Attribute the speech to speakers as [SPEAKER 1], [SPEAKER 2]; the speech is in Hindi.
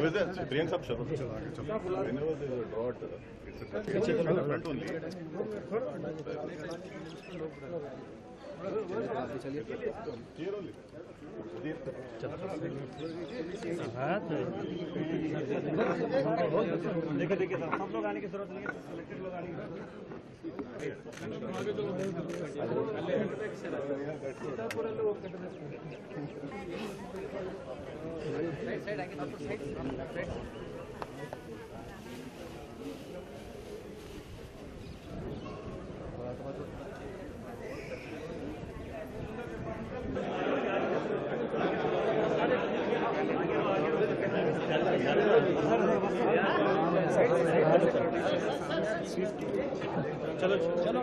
[SPEAKER 1] was there. Priyank sab chalo. Whenever there is a drought, it's a front only.
[SPEAKER 2] देखिए देखिए सर, सब लोग आने की जरूरत नहीं है, सिलेक्टेड लोग आने की जरूरत चलो चलो